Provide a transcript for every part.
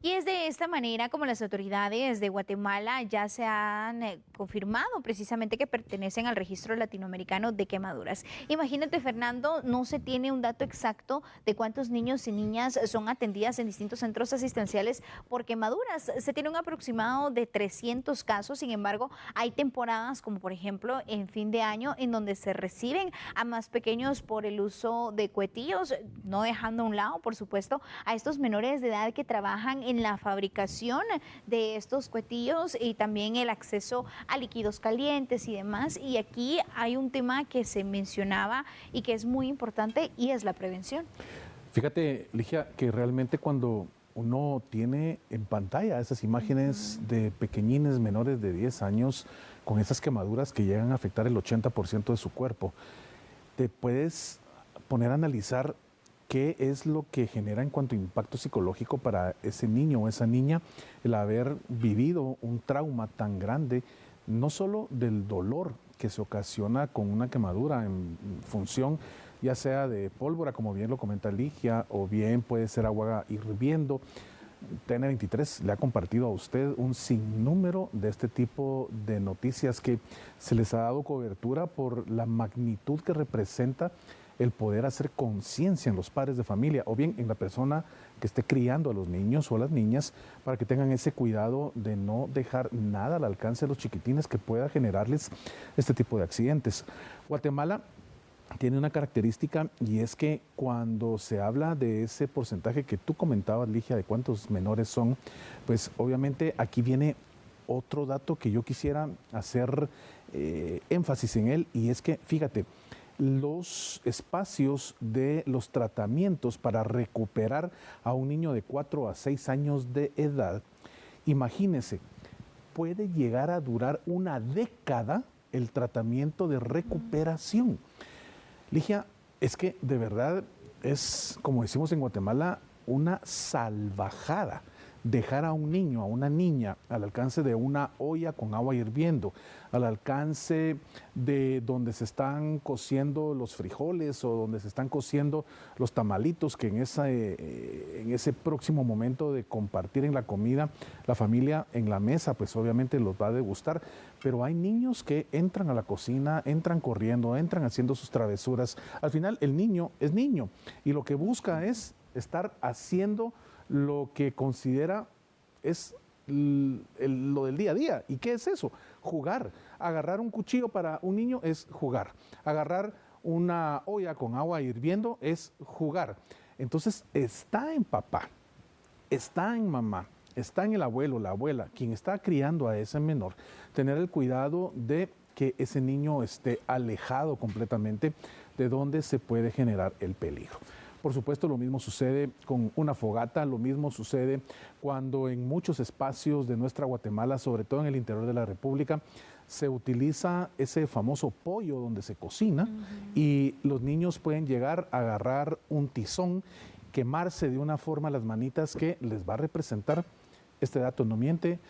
Y es de esta manera como las autoridades de Guatemala ya se han confirmado precisamente que pertenecen al registro latinoamericano de quemaduras. Imagínate, Fernando, no se tiene un dato exacto de cuántos niños y niñas son atendidas en distintos centros asistenciales por quemaduras. Se tiene un aproximado de 300 casos, sin embargo, hay temporadas como por ejemplo en fin de año en donde se reciben a más pequeños por el uso de cuetillos, no dejando a un lado, por supuesto, a estos menores de edad que trabajan en la fabricación de estos cuetillos y también el acceso a líquidos calientes y demás. Y aquí hay un tema que se mencionaba y que es muy importante y es la prevención. Fíjate, Ligia, que realmente cuando uno tiene en pantalla esas imágenes de pequeñines menores de 10 años con esas quemaduras que llegan a afectar el 80% de su cuerpo, te puedes poner a analizar qué es lo que genera en cuanto a impacto psicológico para ese niño o esa niña el haber vivido un trauma tan grande, no solo del dolor que se ocasiona con una quemadura en función ya sea de pólvora, como bien lo comenta Ligia, o bien puede ser agua hirviendo. TN23 le ha compartido a usted un sinnúmero de este tipo de noticias que se les ha dado cobertura por la magnitud que representa el poder hacer conciencia en los padres de familia o bien en la persona que esté criando a los niños o a las niñas para que tengan ese cuidado de no dejar nada al alcance de los chiquitines que pueda generarles este tipo de accidentes. Guatemala tiene una característica y es que cuando se habla de ese porcentaje que tú comentabas, Ligia, de cuántos menores son, pues obviamente aquí viene otro dato que yo quisiera hacer énfasis en él y es que, fíjate, los espacios de los tratamientos para recuperar a un niño de 4 a 6 años de edad, imagínese, puede llegar a durar una década el tratamiento de recuperación. Ligia, es que de verdad es, como decimos en Guatemala, una salvajada dejar a un niño, a una niña, al alcance de una olla con agua hirviendo, al alcance de donde se están cociendo los frijoles o donde se están cociendo los tamalitos, que en ese próximo momento de compartir en la comida, la familia en la mesa, pues obviamente los va a degustar. Pero hay niños que entran a la cocina, entran corriendo, entran haciendo sus travesuras. Al final, el niño es niño y lo que busca es estar haciendo lo que considera es lo del día a día. ¿Y qué es eso? Jugar. Agarrar un cuchillo para un niño es jugar. Agarrar una olla con agua hirviendo es jugar. Entonces está en papá, está en mamá, está en el abuelo, la abuela, quien está criando a ese menor, tener el cuidado de que ese niño esté alejado completamente de donde se puede generar el peligro. Por supuesto, lo mismo sucede con una fogata, lo mismo sucede cuando en muchos espacios de nuestra Guatemala, sobre todo en el interior de la República, se utiliza ese famoso pollo donde se cocina y los niños pueden llegar a agarrar un tizón, quemarse de una forma las manitas que les va a representar, este dato no miente,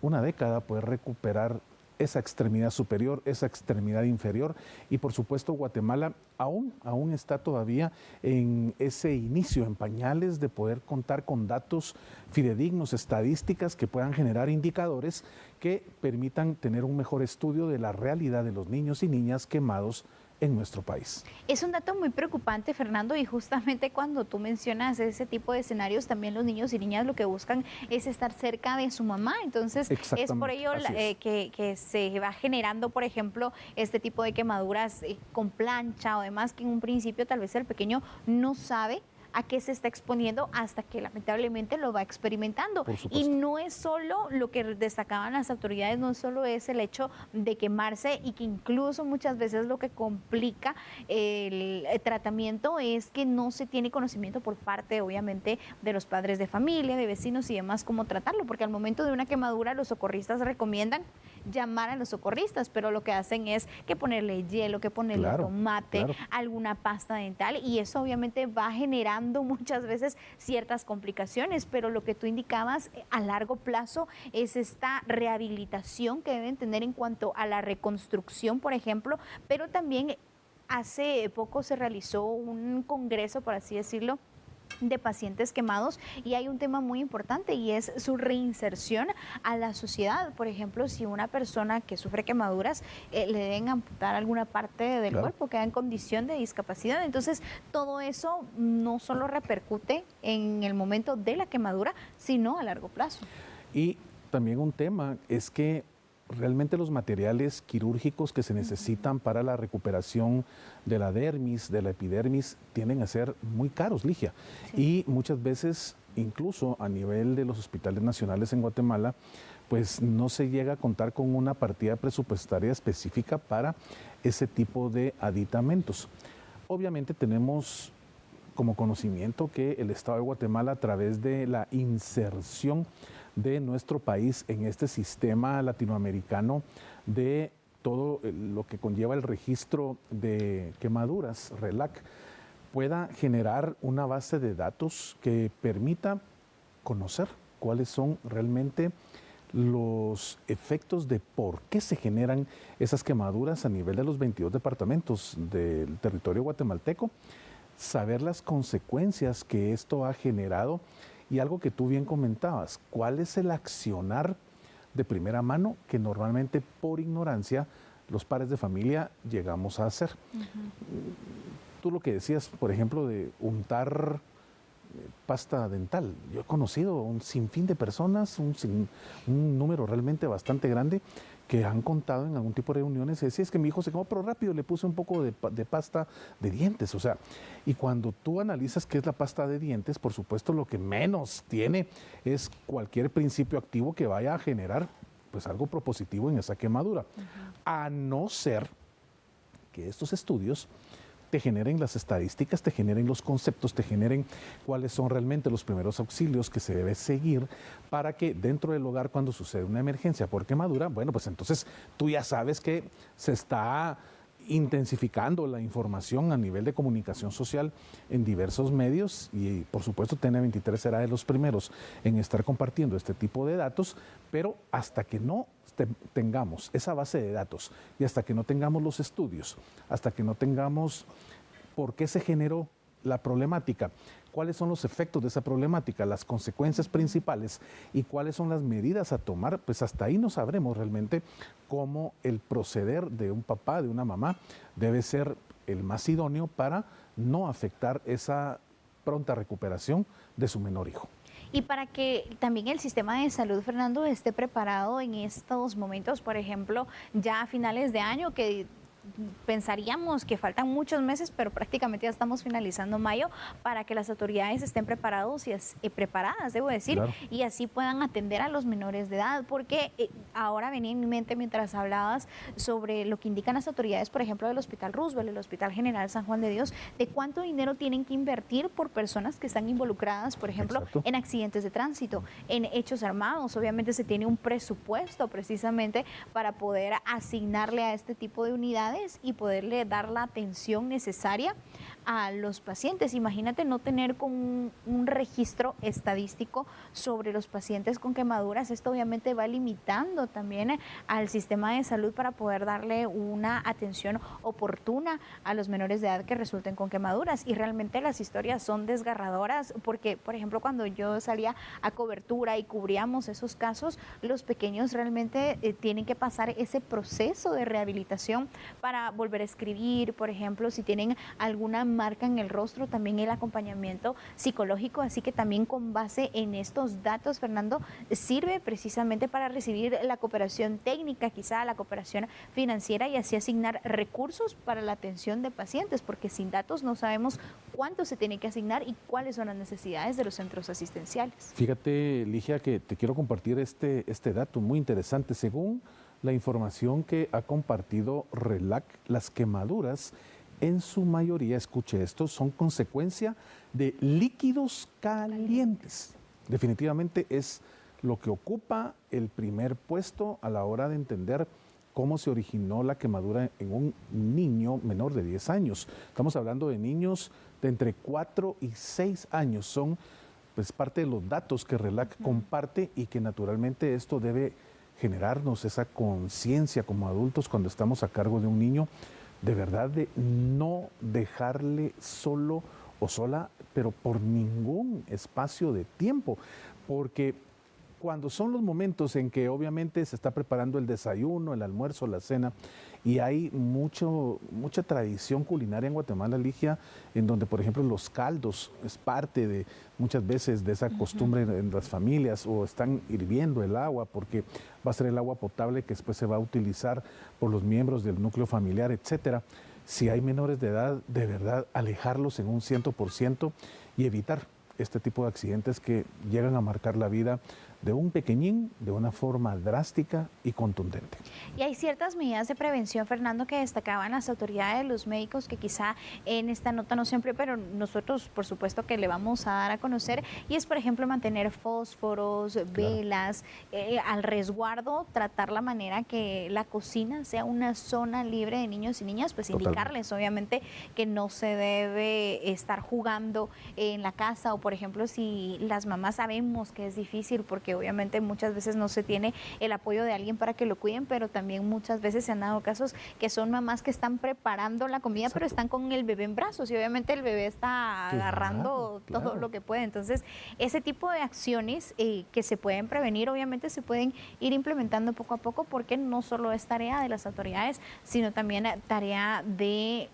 una década poder recuperar esa extremidad superior, esa extremidad inferior y por supuesto Guatemala aún está todavía en ese inicio, en pañales de poder contar con datos fidedignos, estadísticas que puedan generar indicadores que permitan tener un mejor estudio de la realidad de los niños y niñas quemados en nuestro país. Es un dato muy preocupante, Fernando, y justamente cuando tú mencionas ese tipo de escenarios, también los niños y niñas lo que buscan es estar cerca de su mamá. Entonces, es por ello que se va generando, por ejemplo, este tipo de quemaduras con plancha o demás, que en un principio tal vez el pequeño no sabe a qué se está exponiendo hasta que lamentablemente lo va experimentando. Y no es solo lo que destacaban las autoridades, no solo es el hecho de quemarse y que incluso muchas veces lo que complica el tratamiento es que no se tiene conocimiento por parte, obviamente, de los padres de familia, de vecinos y demás cómo tratarlo, porque al momento de una quemadura los socorristas recomiendan llamar a los socorristas, pero lo que hacen es que ponerle hielo, que ponerle tomate, alguna pasta dental y eso obviamente va generando muchas veces ciertas complicaciones, pero lo que tú indicabas a largo plazo es esta rehabilitación que deben tener en cuanto a la reconstrucción, por ejemplo, pero también hace poco se realizó un congreso, por así decirlo, de pacientes quemados, y hay un tema muy importante y es su reinserción a la sociedad. Por ejemplo, si una persona que sufre quemaduras le deben amputar alguna parte del cuerpo, queda en condición de discapacidad, entonces todo eso no solo repercute en el momento de la quemadura, sino a largo plazo. Y también un tema es que realmente los materiales quirúrgicos que se necesitan para la recuperación de la dermis, de la epidermis, tienden a ser muy caros, Ligia. Sí. Y muchas veces, incluso a nivel de los hospitales nacionales en Guatemala, pues no se llega a contar con una partida presupuestaria específica para ese tipo de aditamentos. Obviamente tenemos como conocimiento que el Estado de Guatemala, a través de la inserción de nuestro país en este sistema latinoamericano de todo lo que conlleva el registro de quemaduras, RELAC, pueda generar una base de datos que permita conocer cuáles son realmente los efectos de por qué se generan esas quemaduras a nivel de los 22 departamentos del territorio guatemalteco, saber las consecuencias que esto ha generado. Y algo que tú bien comentabas, ¿cuál es el accionar de primera mano que normalmente por ignorancia los padres de familia llegamos a hacer? Tú lo que decías, por ejemplo, de untar pasta dental. Yo he conocido un sinfín de personas, un número realmente bastante grande, que han contado en algún tipo de reuniones, decía, es que mi hijo se quemó, pero rápido le puse un poco de pasta de dientes. O sea, y cuando tú analizas qué es la pasta de dientes, por supuesto lo que menos tiene es cualquier principio activo que vaya a generar pues algo propositivo en esa quemadura. A no ser que estos estudios te generen las estadísticas, te generen los conceptos, te generen cuáles son realmente los primeros auxilios que se debe seguir para que dentro del hogar, cuando sucede una emergencia por quemadura, bueno, pues entonces tú ya sabes que se está intensificando la información a nivel de comunicación social en diversos medios y por supuesto TN23 será de los primeros en estar compartiendo este tipo de datos, pero hasta que no tengamos esa base de datos y hasta que no tengamos los estudios, hasta que no tengamos por qué se generó la problemática, cuáles son los efectos de esa problemática, las consecuencias principales y cuáles son las medidas a tomar, pues hasta ahí no sabremos realmente cómo el proceder de un papá, de una mamá, debe ser el más idóneo para no afectar esa pronta recuperación de su menor hijo. Y para que también el sistema de salud, Fernando, esté preparado en estos momentos, por ejemplo, ya a finales de año, que pensaríamos que faltan muchos meses, pero prácticamente ya estamos finalizando mayo, para que las autoridades estén preparadas, debo decir, claro, y así puedan atender a los menores de edad, porque ahora venía en mi mente mientras hablabas sobre lo que indican las autoridades, por ejemplo, del Hospital Roosevelt, el Hospital General San Juan de Dios, de cuánto dinero tienen que invertir por personas que están involucradas, por ejemplo, exacto, en accidentes de tránsito, en hechos armados. Obviamente se tiene un presupuesto precisamente para poder asignarle a este tipo de unidades y poderle dar la atención necesaria a los pacientes. Imagínate no tener con un registro estadístico sobre los pacientes con quemaduras. Esto obviamente va limitando también al sistema de salud para poder darle una atención oportuna a los menores de edad que resulten con quemaduras. Y realmente las historias son desgarradoras porque, por ejemplo, cuando yo salía a cobertura y cubríamos esos casos, los pequeños realmente tienen que pasar ese proceso de rehabilitación para volver a escribir, por ejemplo, si tienen alguna marca en el rostro, también el acompañamiento psicológico, así que también con base en estos datos, Fernando, sirve precisamente para recibir la cooperación técnica, quizá la cooperación financiera y así asignar recursos para la atención de pacientes, porque sin datos no sabemos cuánto se tiene que asignar y cuáles son las necesidades de los centros asistenciales. Fíjate, Ligia, que te quiero compartir este dato muy interesante. Según la información que ha compartido RELAC, las quemaduras en su mayoría, escuche esto, son consecuencia de líquidos calientes. Definitivamente es lo que ocupa el primer puesto a la hora de entender cómo se originó la quemadura en un niño menor de 10 años. Estamos hablando de niños de entre 4 y 6 años. Son pues parte de los datos que RELAC comparte y que naturalmente esto debe generarnos esa conciencia como adultos cuando estamos a cargo de un niño, de verdad de no dejarle solo o sola, pero por ningún espacio de tiempo, porque cuando son los momentos en que obviamente se está preparando el desayuno, el almuerzo, la cena, y hay mucha tradición culinaria en Guatemala, Ligia, en donde, por ejemplo, los caldos es parte de muchas veces de esa costumbre en las familias, o están hirviendo el agua porque va a ser el agua potable que después se va a utilizar por los miembros del núcleo familiar, etcétera. Si hay menores de edad, de verdad, alejarlos en un 100% y evitar este tipo de accidentes que llegan a marcar la vida de un pequeñín de una forma drástica y contundente. Y hay ciertas medidas de prevención, Fernando, que destacaban las autoridades, los médicos, que quizá en esta nota no siempre, pero nosotros por supuesto que le vamos a dar a conocer, y es por ejemplo mantener fósforos, velas, al resguardo, tratar la manera que la cocina sea una zona libre de niños y niñas, pues indicarles obviamente que no se debe estar jugando en la casa, o por ejemplo si las mamás sabemos que es difícil porque obviamente muchas veces no se tiene el apoyo de alguien para que lo cuiden, pero también muchas veces se han dado casos que son mamás que están preparando la comida, pero están con el bebé en brazos y obviamente el bebé está agarrando todo lo que puede. Entonces, ese tipo de acciones que se pueden prevenir, obviamente se pueden ir implementando poco a poco, porque no solo es tarea de las autoridades, sino también tarea de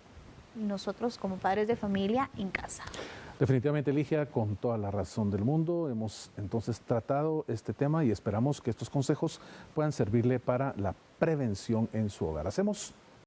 nosotros como padres de familia en casa. Definitivamente, Ligia, con toda la razón del mundo, hemos entonces tratado este tema y esperamos que estos consejos puedan servirle para la prevención en su hogar. Hacemos